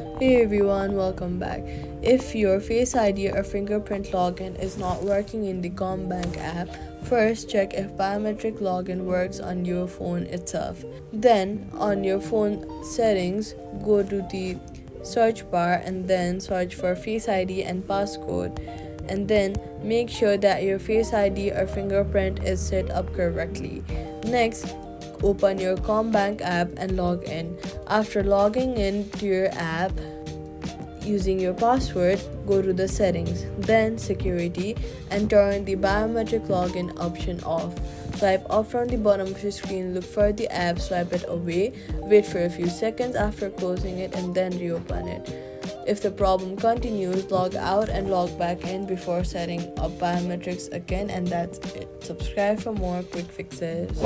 Hey everyone, welcome back. If your Face ID or fingerprint login is not working in the CommBank app, first check if biometric login works on your phone itself. Then, on your phone settings, go to the search bar and then search for Face ID and passcode. And then make sure that your Face ID or fingerprint is set up correctly. Next, open your CommBank app and log in. After logging in to your app using your password, go to the settings, then security, and turn the biometric login option off. Swipe up from the bottom of your screen, look for the app, swipe it away, wait for a few seconds after closing it, and then reopen it. If the problem continues, log out and log back in before setting up biometrics again, and that's it. Subscribe for more quick fixes.